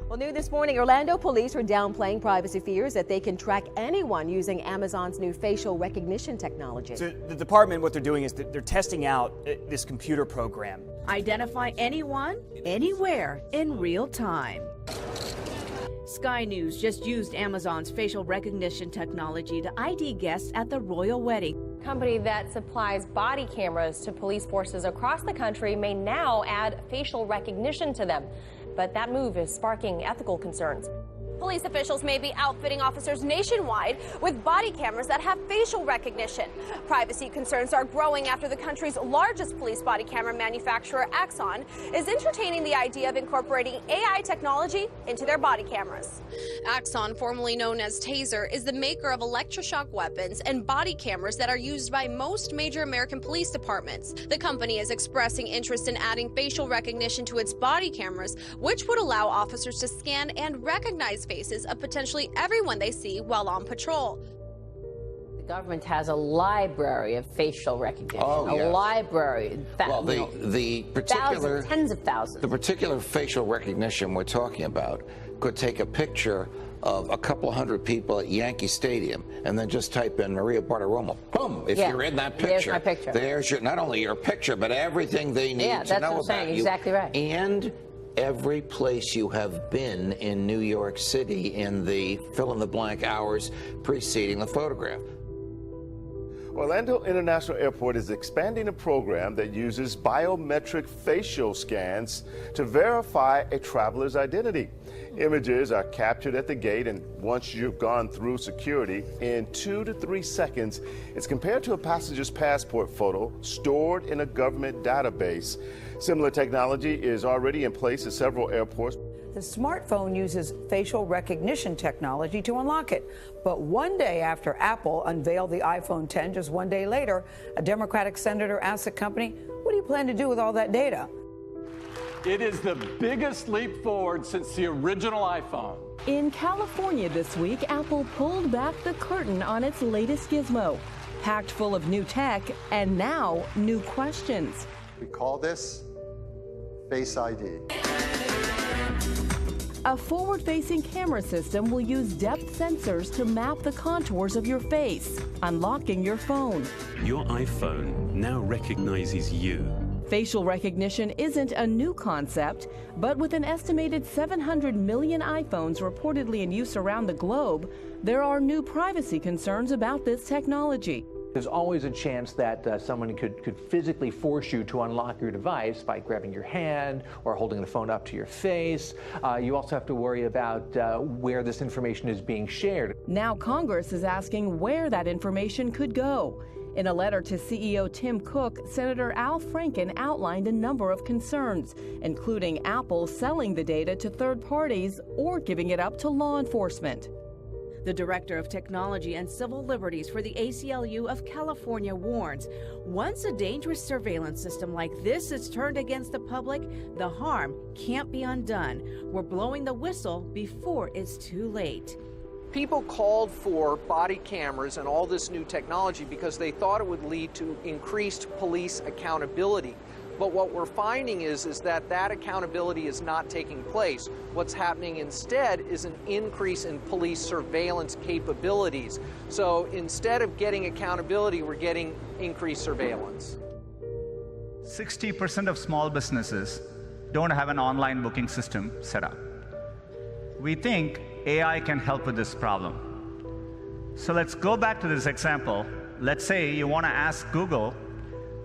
Well, new this morning, Orlando police are downplaying privacy fears that they can track anyone using Amazon's new facial recognition technology. So the department, what they're doing is they're testing out this computer program. Identify anyone, anywhere, in real time. Sky News just used Amazon's facial recognition technology to ID guests at the royal wedding. Company that supplies body cameras to police forces across the country may now add facial recognition to them. But that move is sparking ethical concerns. Police officials may be outfitting officers nationwide with body cameras that have facial recognition. Privacy concerns are growing after the country's largest police body camera manufacturer, Axon, is entertaining the idea of incorporating AI technology into their body cameras. Axon, formerly known as Taser, is the maker of electroshock weapons and body cameras that are used by most major American police departments. The company is expressing interest in adding facial recognition to its body cameras, which would allow officers to scan and recognize faces of potentially everyone they see while on patrol. The government has a library of facial recognition. Oh, yes. A library. Well, the particular tens of thousands. The particular facial recognition we're talking about could take a picture of a couple hundred people at Yankee Stadium and then just type in Maria Bartiromo. Boom! If you're in that picture, there's my picture. There's your, not only your picture, but everything they need to know about you. Yeah, that's what I'm saying. Exactly right. And every place you have been in New York City in the fill-in-the-blank hours preceding the photograph. Orlando International Airport is expanding a program that uses biometric facial scans to verify a traveler's identity. Images are captured at the gate, and once you've gone through security, in 2 to 3 seconds, it's compared to a passenger's passport photo stored in a government database. Similar technology is already in place at several airports. The smartphone uses facial recognition technology to unlock it. But one day after Apple unveiled the iPhone 10, just one day later, a Democratic senator asked the company, what do you plan to do with all that data? It is the biggest leap forward since the original iPhone. In California this week, Apple pulled back the curtain on its latest gizmo, packed full of new tech and now new questions. We call this Face ID. A forward-facing camera system will use depth sensors to map the contours of your face, unlocking your phone. Your iPhone now recognizes you. Facial recognition isn't a new concept, but with an estimated 700 million iPhones reportedly in use around the globe, there are new privacy concerns about this technology. There's always a chance that someone could physically force you to unlock your device by grabbing your hand or holding the phone up to your face. You also have to worry about where this information is being shared. Now Congress is asking where that information could go. In a letter to CEO Tim Cook, Senator Al Franken outlined a number of concerns, including Apple selling the data to third parties or giving it up to law enforcement. The Director of Technology and Civil Liberties for the ACLU of California warns, once a dangerous surveillance system like this is turned against the public, the harm can't be undone. We're blowing the whistle before it's too late. People called for body cameras and all this new technology because they thought it would lead to increased police accountability. But what we're finding is that accountability is not taking place. What's happening instead is an increase in police surveillance capabilities. So instead of getting accountability, we're getting increased surveillance. 60% of small businesses don't have an online booking system set up. We think AI can help with this problem. So let's go back to this example. Let's say you want to ask Google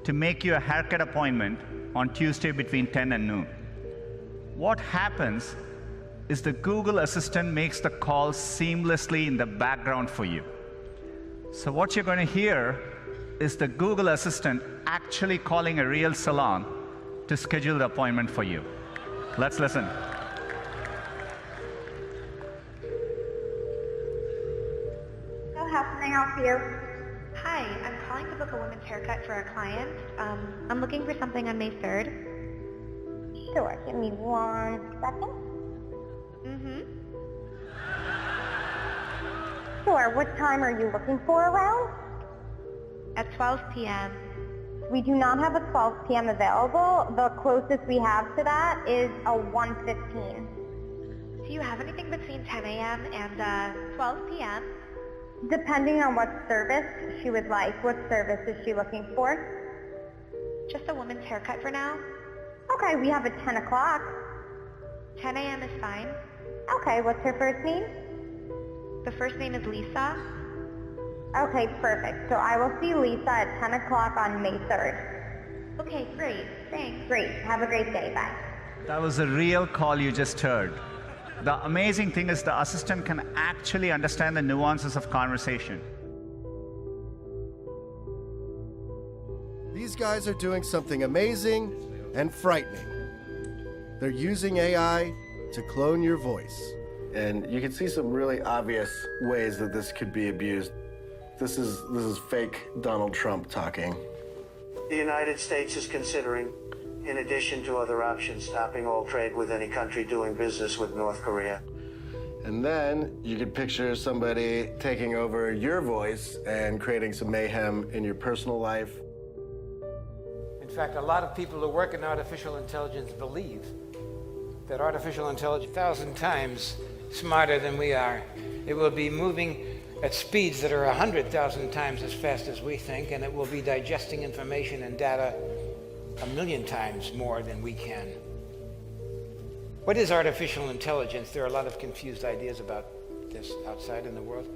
to make you a haircut appointment on Tuesday between 10 and noon. What happens is the Google Assistant makes the call seamlessly in the background for you. So what you're going to hear is the Google Assistant actually calling a real salon to schedule the appointment for you. Let's listen. How can I help you? Hi, I'm calling to book a women's haircut for a client. I'm looking for something on May 3rd. Sure, give me 1 second. Sure, what time are you looking for around? At 12 p.m. We do not have a 12 p.m. available. The closest we have to that is a 1:15. Do you have anything between 10 a.m. and 12 p.m.? Depending on what service she would like. What service is she looking for? Just a woman's haircut for now. Okay, we have a 10 o'clock. 10 a.m. is fine. Okay, what's her first name? The first name is Lisa. Okay, perfect. So I will see Lisa at 10 o'clock on May 3rd. Okay, great. Thanks. Great. Have a great day. Bye. That was a real call you just heard. The amazing thing is the assistant can actually understand the nuances of conversation. These guys are doing something amazing and frightening. They're using AI to clone your voice. And you can see some really obvious ways that this could be abused. This is fake Donald Trump talking. The United States is considering, in addition to other options, stopping all trade with any country doing business with North Korea. And then you could picture somebody taking over your voice and creating some mayhem in your personal life. In fact, a lot of people who work in artificial intelligence believe that artificial intelligence is 1,000 times smarter than we are. It will be moving at speeds that are 100,000 times as fast as we think, and it will be digesting information and data 1,000,000 times more than we can. What is artificial intelligence? There are a lot of confused ideas about this outside in the world.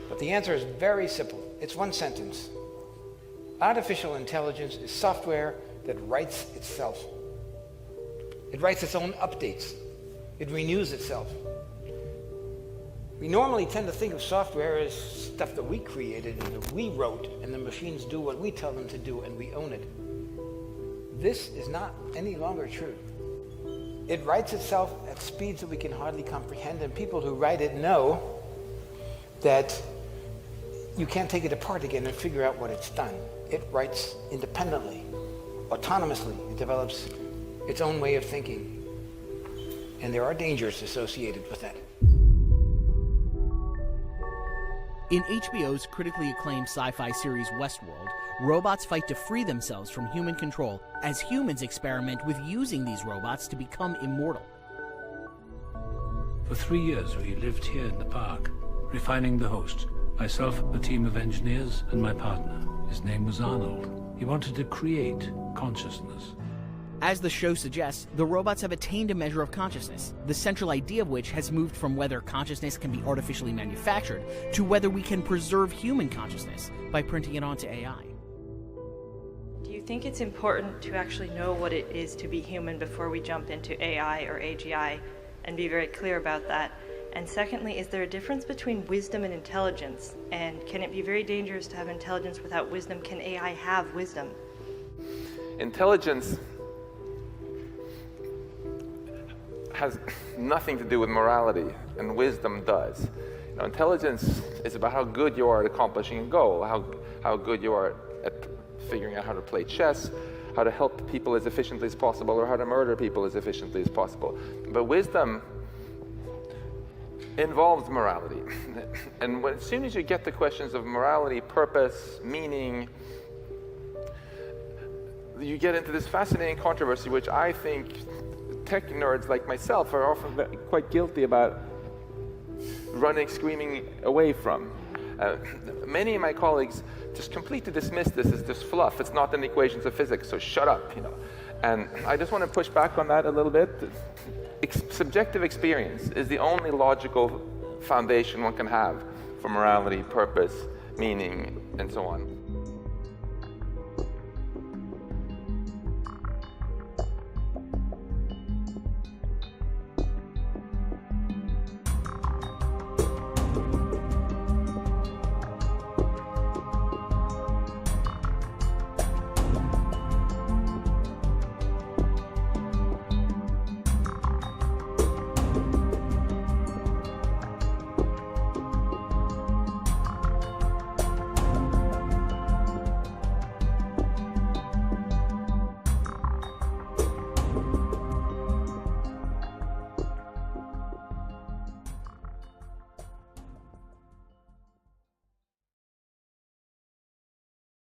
But the answer is very simple. It's one sentence. Artificial intelligence is software that writes itself. It writes its own updates. It renews itself. We normally tend to think of software as stuff that we created and that we wrote, and the machines do what we tell them to do, and we own it. This is not any longer true. It writes itself at speeds that we can hardly comprehend, and people who write it know that you can't take it apart again and figure out what it's done. It writes independently, autonomously. It develops its own way of thinking, and there are dangers associated with that. In HBO's critically acclaimed sci-fi series Westworld, robots fight to free themselves from human control as humans experiment with using these robots to become immortal. For 3 years we lived here in the park, refining the host. Myself, a team of engineers, and my partner. His name was Arnold. He wanted to create consciousness. As the show suggests, the robots have attained a measure of consciousness, the central idea of which has moved from whether consciousness can be artificially manufactured to whether we can preserve human consciousness by printing it onto AI. Do you think it's important to actually know what it is to be human before we jump into AI or AGI and be very clear about that? And secondly, is there a difference between wisdom and intelligence? And can it be very dangerous to have intelligence without wisdom? Can AI have wisdom? Intelligence has nothing to do with morality, and wisdom does. You know, intelligence is about how good you are at accomplishing a goal, how good you are at figuring out how to play chess, how to help people as efficiently as possible, or how to murder people as efficiently as possible. But wisdom involves morality. And as soon as you get to questions of morality, purpose, meaning, you get into this fascinating controversy, which I think tech nerds like myself are often quite guilty about running, screaming away from. Many of my colleagues just completely dismiss this as just fluff. It's not in the equations of physics, so shut up, you know. And I just want to push back on that a little bit. Subjective experience is the only logical foundation one can have for morality, purpose, meaning, and so on.